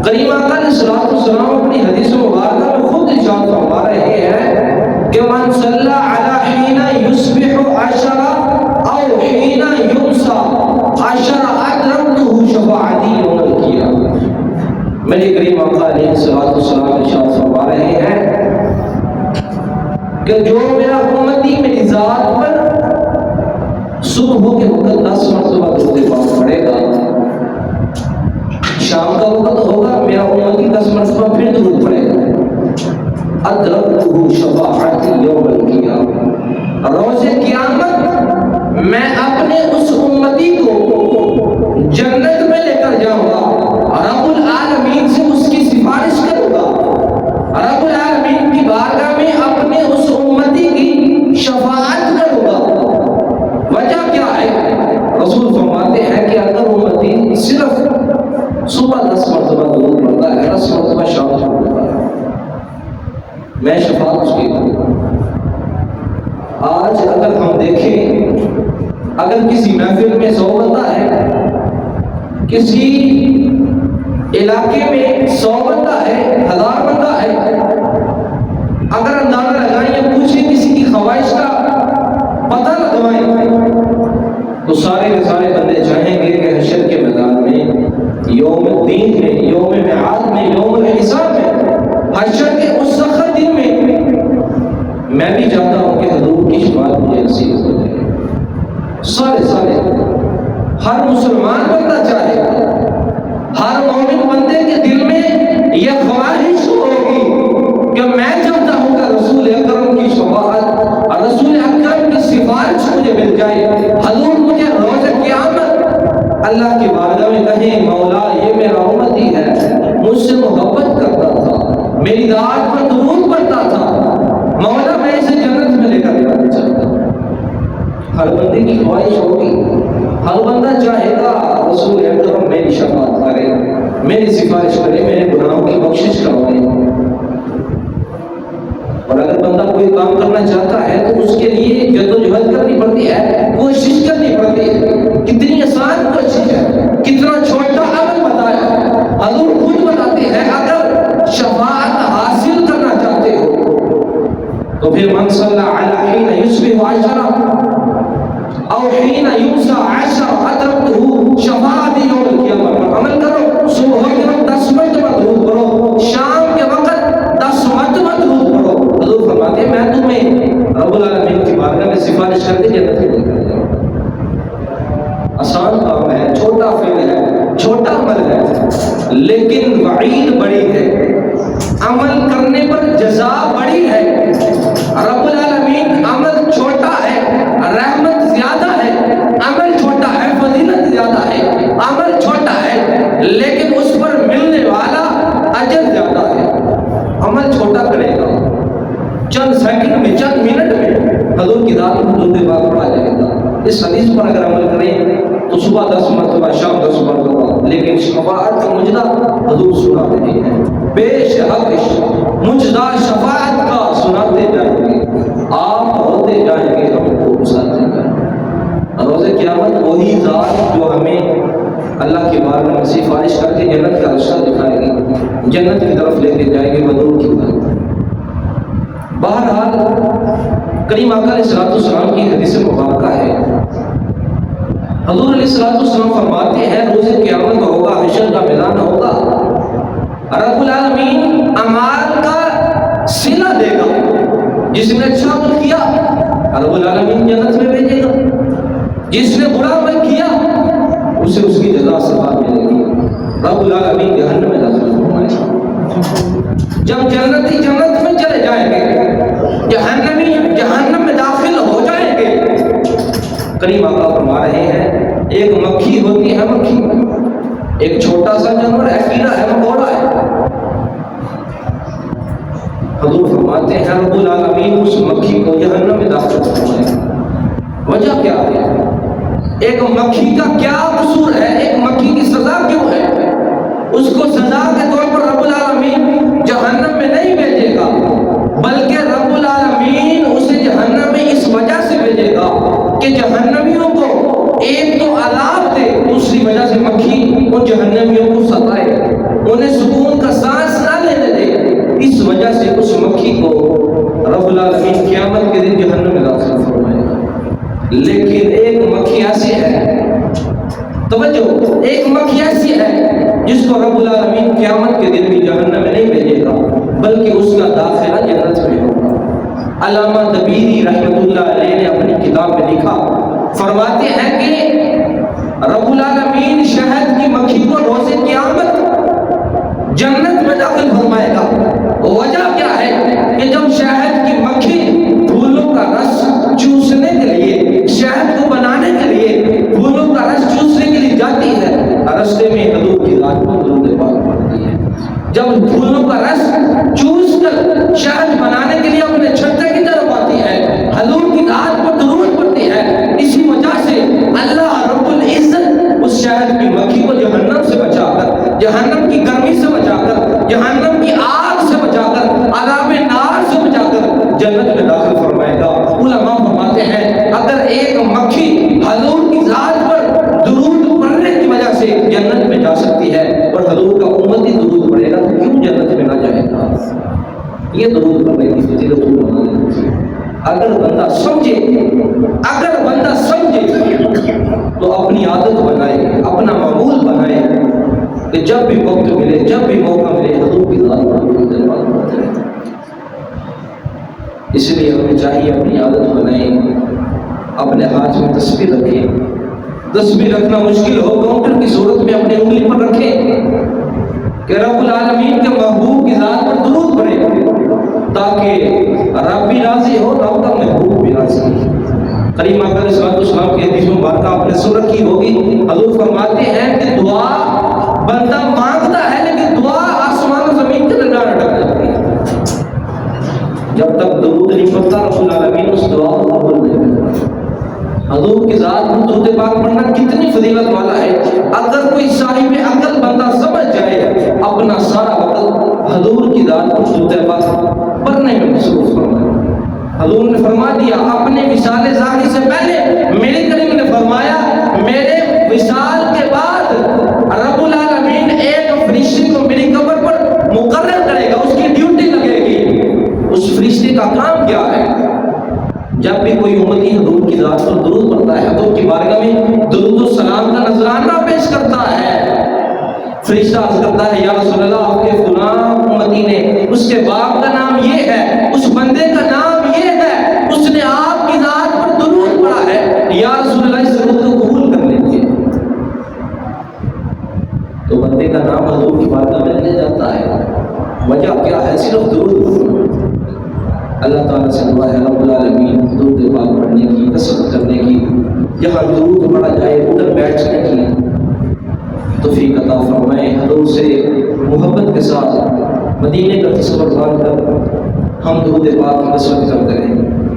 کریم آقا علیہ السلام اپنی حدیث مبارکہ میں خود ارشاد فرما رہے ہیں کہ من صلی علی حین یصبح عشر او حین یمسی عشر ادرکته شفاعتی یوم القیامہ. میرے کریم آقا علیہ السلام ارشاد فرما رہے ہیں کہ جو میرا امتی میری ذات پر صبح کے وقت 10 مرتبہ درود پاک پڑھے گا، شام کا وقت ہوگا میرا امتی 10 مرتبہ پھر درود پڑھے گا، ادرکته شفاعتی یوم القیامہ، روز قیامت میں اپنے اس امتی کو جنت میں لے کر جاؤں گا، رب العالمین سے اس کی سفارش کروں گا، رب العالمین کی بارگاہ میں اپنے اس امتی کی شفاعت کروں گا. وجہ کیا ہے؟ رسول فرماتے ہیں کہ اگر امتی صرف صبح 10 مرتبہ درود پڑھتا ہے، 10 مرتبہ شام کو پڑھتا ہے، میں شفاعت اس کی کروں گا. آج اگر ہم دیکھیں، اگر کسی محفل میں 100 بندہ ہے، کسی علاقے میں 100 بندہ ہے، 1000 بندہ ہے، اگر اندازہ لگائیں یا پوچھیں کسی کی خواہش کا پتہ لگوائیں تو سارے کے سارے بندے چاہیں گے کہ حشر کے میدان میں، یوم الدین میں، یوم میعاد میں، یوم الحساب میں، حشر کے اس سخت دن میں میں بھی چاہتا ہوں کہ حضور کی شفاعت مجھے نصیب ہو جائے. سارے ہر مسلمان بندہ چاہے، ہر مومن بندے کے دل میں یہ خواہش ہوگی کہ میں چاہتا ہوں کہ رسول اکرم کی شفاعت اور رسول اکرم کی سفارش مجھے مل جائے. حضور مجھے روز قیامت اللہ کی بارگاہ میں کہیں مولا یہ میرا امتی ہے، مجھ سے محبت کرتا تھا، میری ذات پر درود پڑھتا تھا، مولا میں اسے جنت میں لے کر جانا چاہتا ہوں. ہر بندے کی خواہش ہوگی، ہر بندہ چاہے گا رسول اکرم میری شفاعت کرے، میری سفارش کرے، میرے گناہوں کی بخشش کروائے. اور اگر بندہ کوئی کام کرنا چاہتا ہے تو اس کے لیے جدوجہد کرنی پڑتی ہے، کوشش کرنی پڑتی ہے. کتنی آسان کوشش ہے، کتنا چھوٹا عمل بتایا. حضور خود بتاتے ہیں اگر شفاعت حاصل کرنا چاہتے ہو تو پھر من صلی علی حین یصبح عشر او حین یمسی عشر ادرکته شفاعتی یوم القیامہ پر عمل کرو. صبح کے وقت 10 مرتبہ درود پڑھو، شام کے وقت 10 مرتبہ درود پڑھو. حضور فرماتے ہیں میں تمہیں رب العالمین کی بارگاہ میں سفارش کر کے جنت میں لے کر جاؤں. آسان کام ہے، چھوٹا فعل ہے، چھوٹا عمل ہے، لیکن وعید بڑی ہے. عمل کرنے پر جزا بڑی ہے. رب العالمین عمل چھوٹا ہے، رحمت زیادہ ہے. عمل چھوٹا ہے، فضیلت زیادہ ہے. عمل چھوٹا ہے لیکن اس پر ملنے والا اجر زیادہ ہے. عمل چھوٹا کرے گا، چند سیکنڈ میں، چند منٹ میں حضور کی ذات میں درود پاک پڑھا جائے گا. اس حدیث پر اگر عمل کریں تو صبح 10 مرتبہ، شام 10 مرتبہ، لیکن شفاعت کا مجدہ حضور سناتے ہیں. بے شک مجدہ شفاعت کا سناتے جائیں گے، آپ ہوتے جائیں گے، ہم کو گزارتے جائیں گے. روز قیامت وہی ذات جو ہمیں اللہ کی بارگاہ میں سفارش کر کے جنت کا رستہ دکھائے گی، جنت کی طرف لے کے جائے گی حضور کی بارگاہ. بہرحال کریم آقا علیہ السلام کی حدیث مبارکہ ہے. حضور علیہ السلام فرماتے ہیں روز قیامت ہوگا، حشر کا میدان ہوگا، رب العالمین اعمال کا صلہ دے گا. جس نے اچھا عمل کیا رب العالمین جنت میں بھیجے گا، جس نے برا عمل کیا اسے اس کی جزا ثواب ملے گی. رب العالمین جہنم میں داخل فرمائے گا. جب جنتی جنت میں چلے جائیں گے، جہنمی جہنم میں داخل ہو جائیں گے، کریم آقا فرما رہے ہیں ایک مکھی ہوتی ہے، مکھی ایک چھوٹا سا جانور ہے، کیڑا ہے، مکوڑا ہے. حضور فرماتے ہیں رب العالمین اس مکھی کو جہنم میں داخل فرمائے گا. وجہ کیا ہے؟ ایک مکھی کا کیا قصور ہے؟ ایک مکھی کی سزا کیوں ہے؟ اس کو سزا کے طور پر رب العالمین جہنم میں نہیں بھیجے گا، بلکہ رب العالمین اسے جہنم میں اس وجہ سے بھیجے گا کہ جہنمیوں کو ایک تو عذاب دے، دوسری وجہ سے مکھی ان جہنمیوں کو ستائے، انہیں سکون کا سانس نہ لینے دے، اس وجہ سے اس مکھی کو رب العالمین قیامت کے دن جہنم میں داخل فرمائے گا۔ لیکن ایک مکھی ایسی ہے، توجہ، ایک مکھی ایسی ہے جس کو رب العالمین قیامت کے دن بھی جہنم میں نہیں بھیجے گا، بلکہ اس کا داخلہ جنت میں ہوگا۔ علامہ دبیری رحمۃ اللہ علیہ نے اپنی کتاب میں لکھا، فرماتے ہیں کہ رب العالمین شہد کی مکھی کو روز قیامت جنت میں داخل فرمائے گا۔ وجہ کیا ہے کہ جب شہد کی مکھی پھولوں کا رس چوسنے کے لیے، شہد کو بنانے کے لیے پھولوں کا رس چوسنے کے لیے جاتی ہے، رستے میں حضور کی ذات پر درود پاک پڑھتی ہے۔ جب پھولوں کا رس چوس کر شہد بنانے کے لیے اپنے چھتے کی طرف آتی ہے، حضور کی ذات پر درود پڑتی ہے۔ اسی وجہ سے اللہ رب العزت اس شہد کی مکھی کو جہنم سے بچا کر، جہنم کی گرمی سے بچا کر، جہنم کی آگ سے بچا کر، عذاب نار سے بچا کر جنت میں داخل فرمائے گا۔ علماء فرماتے ہیں اگر ایک مکھی حضور کی ذات پر درود پڑھنے کی وجہ سے جنت میں جا سکتی ہے اور حضور کا امتی درود پڑھے گا تو کیوں جنت میں نہ جائے گا؟ یہ درود پڑھنے کی فضیلت علماء نے لکھی ہے۔ اگر بندہ سمجھے تو اپنی عادت بنائے، اپنا معمول بنائے کہ جب بھی وقت ملے، جب بھی موقع ملے، حضور کی ذات پر درود پڑھتے رہے۔ اس لیے ہمیں چاہیے اپنی عادت بنائیں، اپنے ہاتھ میں تسبیح رکھیں۔ تسبیح رکھنا مشکل ہو، کاؤنٹر کی صورت میں اپنی انگلی پر رکھیں کہ رب العالمین کے محبوب کی ذات پر درود پڑھے تاکہ رب بھی راضی ہو، رب کا محبوب بھی راضی ہو۔ کریم آقا علیہ السلام کی حدیث مبارکہ آپ نے سن رکھی ہوگی، حضور فرماتے ہیں کہ دعا بندہ مانگتا ہے لیکن دعا آسمان و زمین کے درمیان اٹک جاتی ہے۔ جب تک درود نہیں پڑھتا رب العالمین اس دعا کو قبول نہیں کرتا۔ حضور کی ذات پر درود پاک پڑھنا کتنی فضیلت والا ہے۔ اگر کوئی صاحب عقل بندہ سمجھ جائے، اپنا سارا وقت حضور کی ذات پر درود پاک پڑھنے میں مصروف فرمائے۔ حضور نے فرما دیا اپنے وصال ظاہری سے پہلے، میرے کریم نے فرمایا میرے وصال کے بعد رب العالمین ایک فرشتے کو میری قبر پر مقرر کرے گا، اس کی ڈیوٹی لگے گی۔ اس فرشتے کا کام کیا ہے؟ جب بھی کوئی امتی حضور کی ذات پر درود پڑھتا ہے، حضور کی بارگاہ میں درود و سلام کا نذرانہ پیش کرتا ہے، فرشتہ عرض کرتا ہے یا رسول اللہ آپ کے فلاں امتی نے، اس کے باپ کا نام یہ ہے، اس بندے کا نام یہ ہے، اس نے آپ کی ذات پر درود پڑھا ہے، یا رسول اللہ اس درود کو قبول کر لیجیے۔ تو بندے کا نام حضور کی بارگاہ میں لے جاتا ہے۔ وجہ کیا ہے؟ صرف درود۔ اللہ تعالیٰ سے دعا ہے رب العالمین درود پاک پڑھنے کی، کثرت کرنے کی، جہاں درود پڑھا جائے ادھر بیٹھنے کی توفیق عطا فرمائے۔ حضور سے محبت کے ساتھ مدینے کا تصور باندھ کر ہم درود پاک کی کثرت کرتے رہیں۔